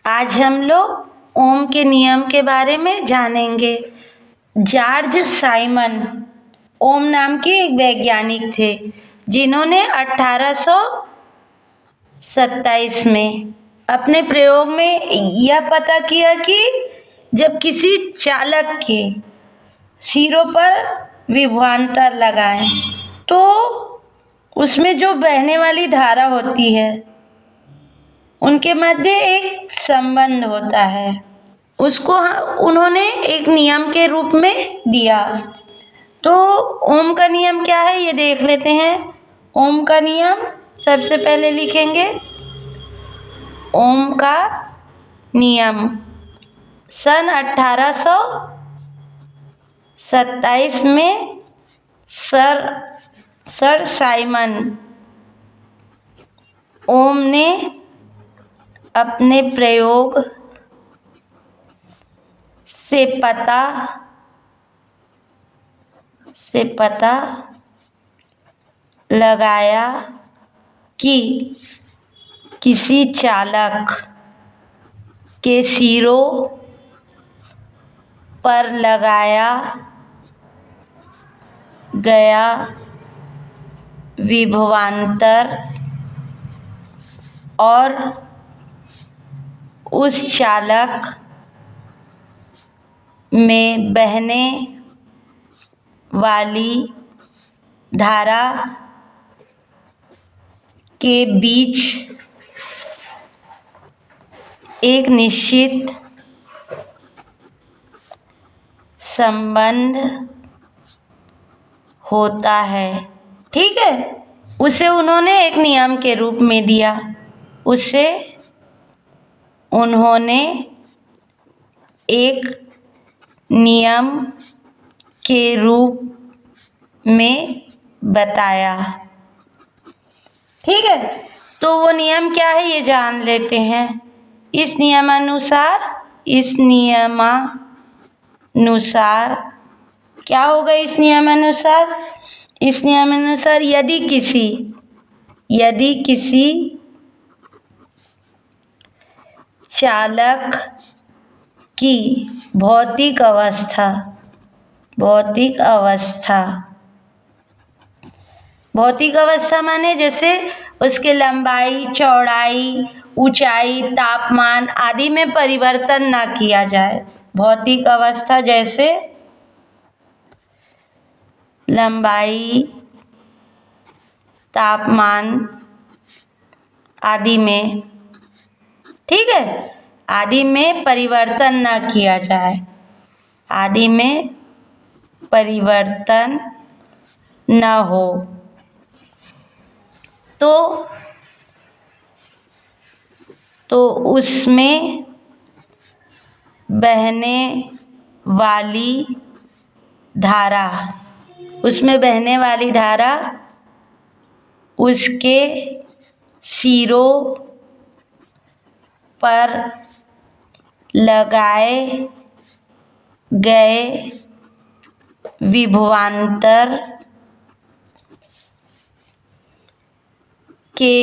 आज हम लोग ओम के नियम के बारे में जानेंगे। जॉर्ज साइमन ओम नाम के एक वैज्ञानिक थे जिन्होंने 1827 में अपने प्रयोग में यह पता किया कि जब किसी चालक के सिरों पर विभवांतर लगाएं तो उसमें जो बहने वाली धारा होती है उनके मध्य एक संबंध होता है। उसको उन्होंने एक नियम के रूप में दिया। तो ओम का नियम क्या है ये देख लेते हैं। ओम का नियम सबसे पहले लिखेंगे। ओम का नियम सन 1827 में सर साइमन ओम ने अपने प्रयोग से पता लगाया कि किसी चालक के सिरों पर लगाया गया विभवांतर और उस चालक में बहने वाली धारा के बीच एक निश्चित संबंध होता है। ठीक है, उसे उन्होंने एक नियम के रूप में दिया। उसे उन्होंने एक नियम के रूप में बताया। ठीक है, तो वो नियम क्या है ये जान लेते हैं। इस नियमानुसार क्या होगा। इस नियमानुसार यदि किसी चालक की भौतिक अवस्था माने जैसे उसके लंबाई, चौड़ाई, ऊंचाई, तापमान आदि में परिवर्तन ना किया जाए। भौतिक अवस्था जैसे लंबाई, तापमान आदि में, ठीक है, आदि में परिवर्तन ना किया जाए। आदि में परिवर्तन न हो तो उसमें बहने वाली धारा उसके सिरों पर लगाए गए विभवांतर के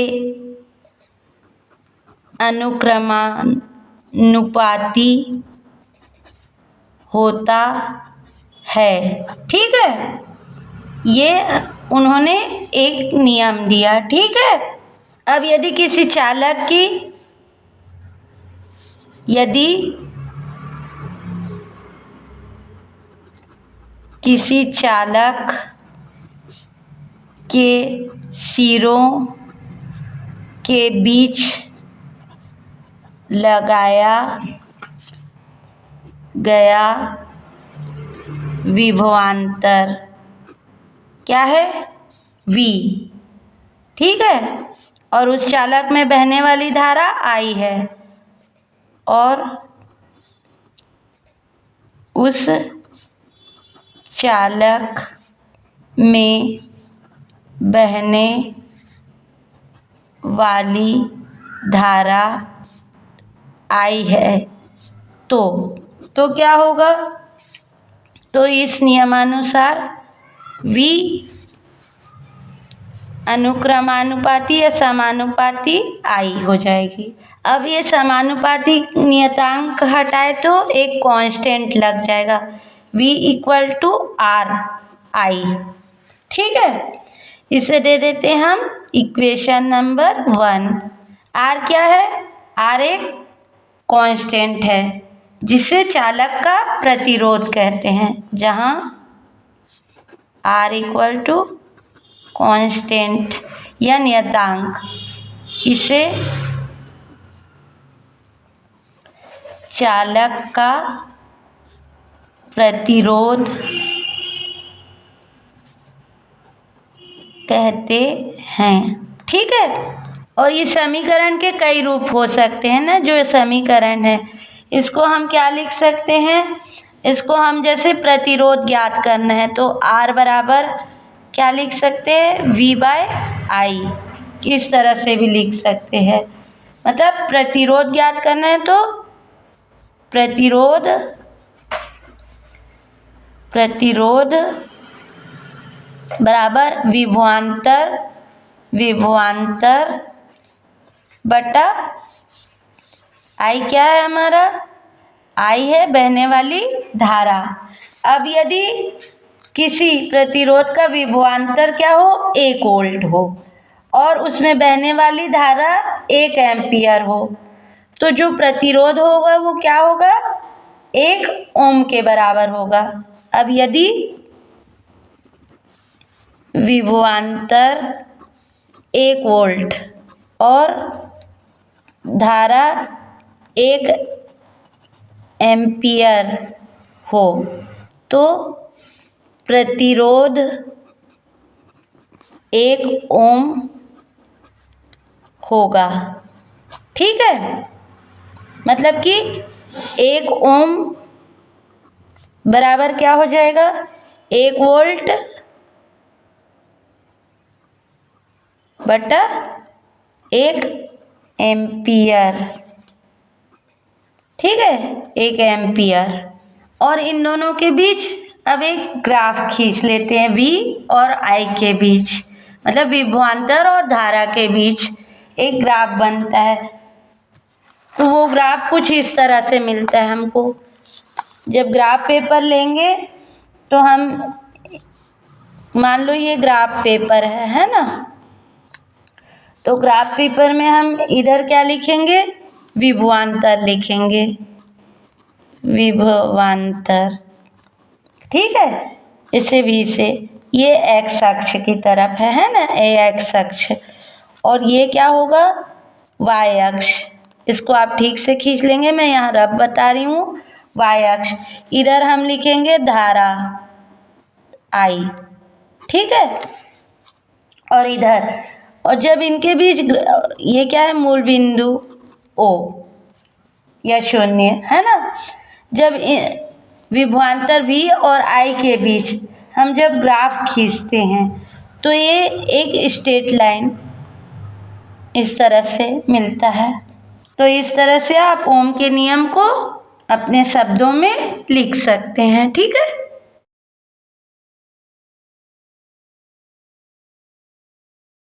अनुक्रमानुपाती होता है। ठीक है, ये उन्होंने एक नियम दिया। ठीक है, अब यदि किसी चालक के सिरों के बीच लगाया गया विभवांतर क्या है, V। ठीक है, और उस चालक में बहने वाली धारा I है और उस चालक में बहने वाली धारा I है तो क्या होगा। तो इस नियमानुसार V अनुक्रमानुपाती या समानुपाती I हो जाएगी। अब ये समानुपातिक नियतांक हटाए तो एक कांस्टेंट लग जाएगा, v equal to r i. ठीक है, इसे दे देते हैं हम इक्वेशन नंबर 1। r क्या है? r एक कांस्टेंट है जिसे चालक का प्रतिरोध कहते हैं, जहां r इक्वल टू कांस्टेंट या नियतांक, इसे चालक का प्रतिरोध कहते हैं। ठीक है, और ये समीकरण के कई रूप हो सकते हैं ना। जो समीकरण है इसको हम क्या लिख सकते हैं? इसको हम जैसे प्रतिरोध ज्ञात करना है तो R बराबर क्या लिख सकते हैं? V/I। इस तरह से भी लिख सकते हैं। मतलब प्रतिरोध ज्ञात करना है तो प्रतिरोध बराबर विभवांतर बटा I क्या है हमारा? I है बहने वाली धारा। अब यदि किसी प्रतिरोध का विभवांतर क्या हो? 1 वोल्ट हो और उसमें बहने वाली धारा 1 एम्पियर हो, तो जो प्रतिरोध होगा वो क्या होगा? 1 ओम के बराबर होगा। अब यदि विभवांतर 1 वोल्ट और धारा 1 एम्पियर हो तो प्रतिरोध 1 ओम होगा। ठीक है, मतलब कि 1 ओम बराबर क्या हो जाएगा? 1 वोल्ट बटा 1 एम्पियर। ठीक है, 1 एम्पियर। और इन दोनों के बीच अब एक ग्राफ खींच लेते हैं, V और I के बीच, मतलब विभवांतर और धारा के बीच एक ग्राफ बनता है। तो वो ग्राफ कुछ इस तरह से मिलता है हमको। जब ग्राफ पेपर लेंगे तो हम मान लो ये ग्राफ पेपर है ना, तो ग्राफ पेपर में हम इधर क्या लिखेंगे? विभवांतर लिखेंगे, विभवांतर। ठीक है, इसे V से, ये x अक्ष की तरफ है ना, x अक्ष, और ये क्या होगा? y अक्ष। इसको आप ठीक से खींच लेंगे, मैं यहाँ रब बता रही हूँ। y अक्ष, इधर हम लिखेंगे धारा I। ठीक है, और इधर, और जब इनके बीच ये क्या है? मूल बिंदु O या शून्य, है ना। जब विभवांतर V और I के बीच हम जब ग्राफ खींचते हैं तो ये एक स्ट्रेट लाइन इस तरह से मिलता है। तो इस तरह से आप ओम के नियम को अपने शब्दों में लिख सकते हैं। ठीक है।